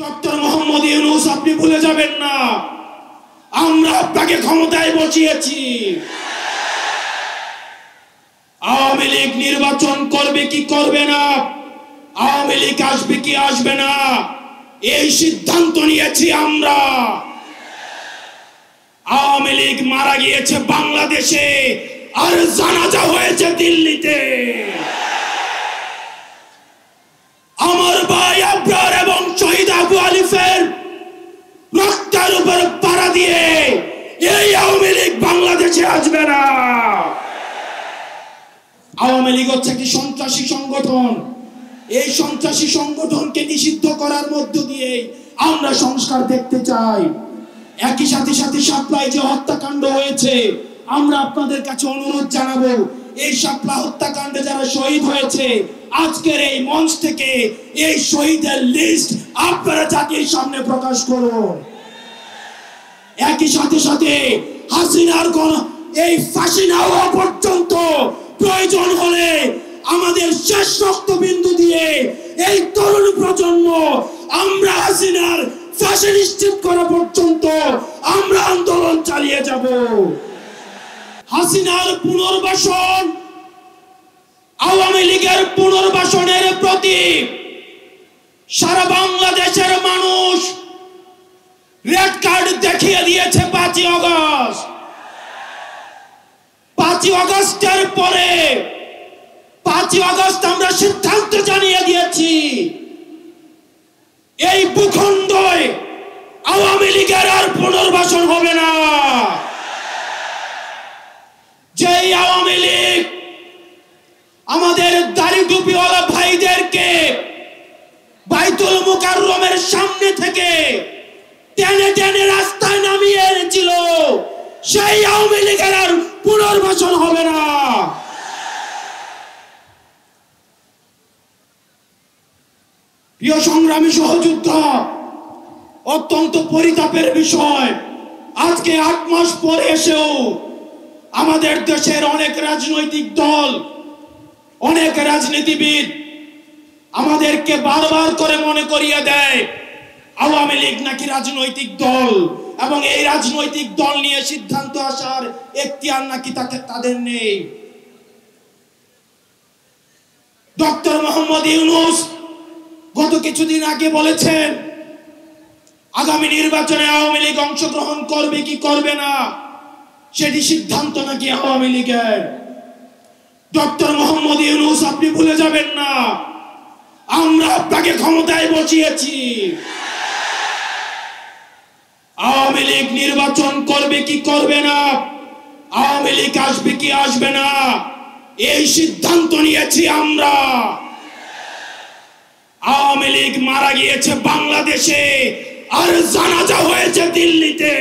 Doctor Mohammad Yunus আপনি ভুলে যাবেন না, আমরা আপনাকে ক্ষমতায় বসিয়েছি। আওয়ামী লীগ নির্বাচন করবে কি করবে না, আওয়ামী লীগ আসবে কি আসবে না, এই সিদ্ধান্ত নিয়েছি আমরা। আওয়ামী লীগ মারা গিয়েছে বাংলাদেশে, আর জানাজা হয়েছে দিল্লিতে। আমার ভাই আবরার এবং শহীদ আবু আলিফের রক্তের উপর পাড়া দিয়ে এই আওয়ামী লীগ বাংলাদেশে আসবে না। আওয়ামী লীগ হচ্ছে একটি সন্ত্রাসী সংগঠন। এই সন্ত্রাসী সংগঠনকে নিষিদ্ধ করার মধ্য দিয়ে আমরা সংস্কার দেখতে চাই। একই সাথে শাপলায় যে হত্যাকাণ্ড হয়েছে, আমরা আপনাদের কাছে অনুরোধ জানাবো, এই শাপলা হত্যাকাণ্ডে যারা শহীদ হয়েছে, আজকের এই মঞ্চ থেকে এই শহীদের লিস্ট আপনারা জাতির সামনে প্রকাশ করুন। একই সাথে হাসিনার এই ফাঁসি না হওয়া পর্যন্ত প্রয়োজন হলে আমাদের শেষ রক্তবিন্দু দিয়ে এই তরুণ প্রজন্ম আমরা হাসিনার ফাঁসি নিশ্চিত করা পর্যন্ত আমরা আন্দোলন চালিয়ে যাব। হাসিনার পুনর্বাসন আওয়ামী লীগের পুনর্বাসনের প্রতীক। সারা বাংলাদেশের মানুষ রেড কার্ড দেখিয়ে দিয়েছে 5ই আগস্ট। 5ই আগস্টের পরে 5ই আগস্ট আমরা সিদ্ধান্ত জানিয়ে দিয়েছি, এই ভূখণ্ডে আওয়ামী লীগের আর পুনর্বাসন হবে না। যেই আওয়ামী লীগ আমাদের দাড়ি টুপিওয়ালা ভাইদেরকে বাইতুল মুকাররমের সামনে থেকে টেনে টেনে রাস্তায় নামিয়ে এনেছিল, সেই আওয়ামী লীগের আর পুনর্বাসন হবে না। প্রিয় সংগ্রামী সহযোদ্ধা, অত্যন্ত পরিতাপের বিষয়, আজকে 8 মাস পরে এসেও আমাদের দেশের অনেক রাজনৈতিক দল, অনেক রাজনীতিবিদ আমাদেরকে বারবার করে মনে করিয়ে দেয় আওয়ামী লীগ নাকি রাজনৈতিক দল, এবং এই রাজনৈতিক দল নিয়ে সিদ্ধান্ত আসার এখতিয়ার নাকি তাদের নেই। ডক্টর মোহাম্মদ ইউনূস গত কিছুদিন আগে বলেছেন আগামী নির্বাচনে আওয়ামী লীগ অংশগ্রহণ করবে কি করবে না সেটি সিদ্ধান্ত নাকি আওয়ামী লীগের। ডক্টর মোহাম্মদ ইউনূস আপনি ভুলে যাবেন না, আমরা আপনাকে ক্ষমতায় বসিয়েছি। আওয়ামী লীগ নির্বাচন করবে কি করবে না, আওয়ামী লীগ আসবে কি আসবে না, এই সিদ্ধান্ত নিয়েছি আমরা। আওয়ামী লীগ মারা গিয়েছে বাংলাদেশে, আর জানাজা হয়েছে দিল্লিতে।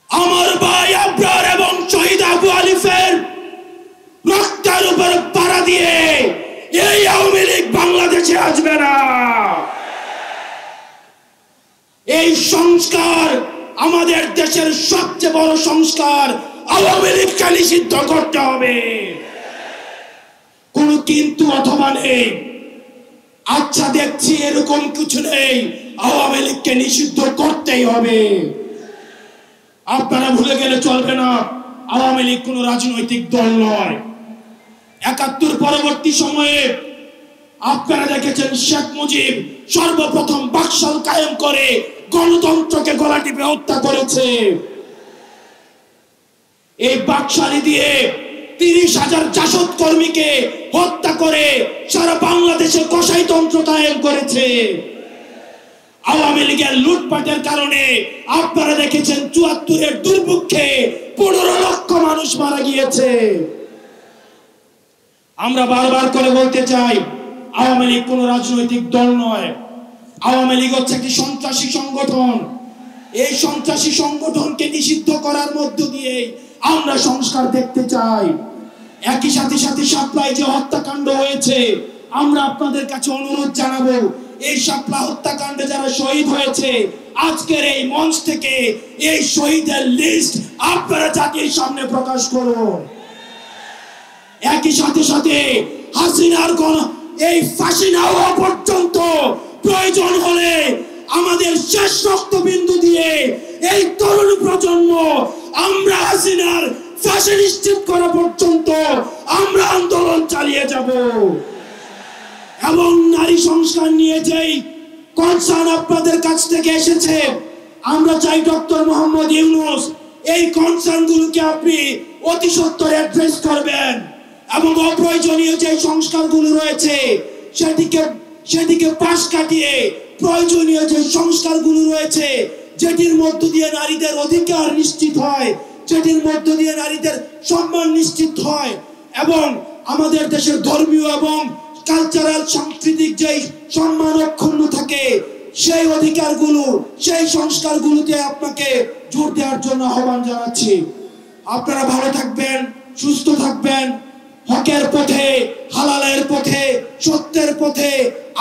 আমার ভাই আবরার এবং শহীদ আবু আলিফের রক্তের উপর পাড়া দিয়ে এই আওয়ামী লীগ বাংলাদেশে আসবে না। এই সংস্কার আমাদের দেশের সবচেয়ে বড় সংস্কার, আওয়ামী লীগকে নিষিদ্ধ করতে হবে। কোন কিন্তু অথবা নেই, আচ্ছা দেখছি এরকম কিছু নেই, আওয়ামী লীগকে নিষিদ্ধ করতেই হবে। আপনারা ভুলে গেলে চলবে না, আওয়ামী লীগ কোন রাজনৈতিক দল নয়। ৭১ পরবর্তী সময়ে আপনারা দেখেছেন শেখ মুজিব সর্বপ্রথম বাকশাল কায়েম করে গণতন্ত্রকে গলা টিপে হত্যা করেছে। এই বাকশালী দিয়ে ৩০,০০০ জাসদ কর্মীকে হত্যা করে সারা বাংলাদেশে কসাইতন্ত্র কায়েম করেছে। আওয়ামী লীগের লুটপাটের কারণে আপনারা দেখেছেন ৭৪-এর দুর্ভিক্ষে ১৫ লক্ষ মানুষ মারা গিয়েছে। আমরা বারবার করে বলতে চাই, আওয়ামী লীগ কোন রাজনৈতিক দল নয়। আওয়ামী লীগ হচ্ছে একটি সন্ত্রাসী সংগঠন। এই সন্ত্রাসী সংগঠনকে নিষিদ্ধ করার মধ্য দিয়ে আমরা সংস্কার দেখতে চাই। একই সাথে শাপলায় যে হত্যাকাণ্ড হয়েছে, আমরা আপনাদের কাছে অনুরোধ জানাবো, এই শাপলা হত্যাকাণ্ডে যারা শহীদ হয়েছে, আজকের এই মঞ্চ থেকে এই শহীদের লিস্ট আপনারা জাতির সামনে প্রকাশ করুন। একই সাথে হাসিনার এই ফাঁসি না হওয়া পর্যন্ত প্রয়োজন হলে আমাদের শেষ রক্তবিন্দু দিয়ে এই তরুণ প্রজন্ম আমরা হাসিনার ফাঁসি নিশ্চিত করা পর্যন্ত আমরা আন্দোলন চালিয়ে যাব। এবং নারী সংস্কার নিয়ে যেই কনসার্ন আপনাদের কাছ থেকে এসেছে, আমরা চাই ডক্টর মোহাম্মদ ইউনূস এই কনসার্ন গুলোকে আপনি অতি সত্বর অ্যাড্রেস করবেন এবং অপ্রয়োজনীয় যে সংস্কারগুলো রয়েছে সেদিকে পাশ কাটিয়ে প্রয়োজনীয় যে সংস্কারগুলো রয়েছে, যেটির মধ্য দিয়ে নারীদের অধিকার নিশ্চিত হয়, যেটির মধ্য দিয়ে নারীদের সম্মান নিশ্চিত হয় এবং আমাদের দেশের ধর্মীয় এবং কালচারাল সাংস্কৃতিক যে সম্মান অক্ষুণ্ণ থাকে, সেই অধিকারগুলো, সেই সংস্কারগুলোতে আপনাকে জোর দেওয়ার জন্য আহ্বান জানাচ্ছি। আপনারা ভালো থাকবেন, সুস্থ থাকবেন, হকের পথে, হালালের পথে, সত্যের পথে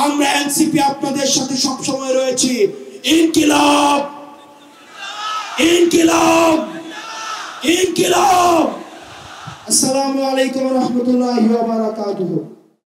আমরা এনসিপি আপনাদের সাথে সবসময় রয়েছি। ইনকিলাব, ইনকিলাব, ইনকিলাব। আসসালামু আলাইকুম ওয়া রাহমাতুল্লাহি ওয়া বারাকাতুহু।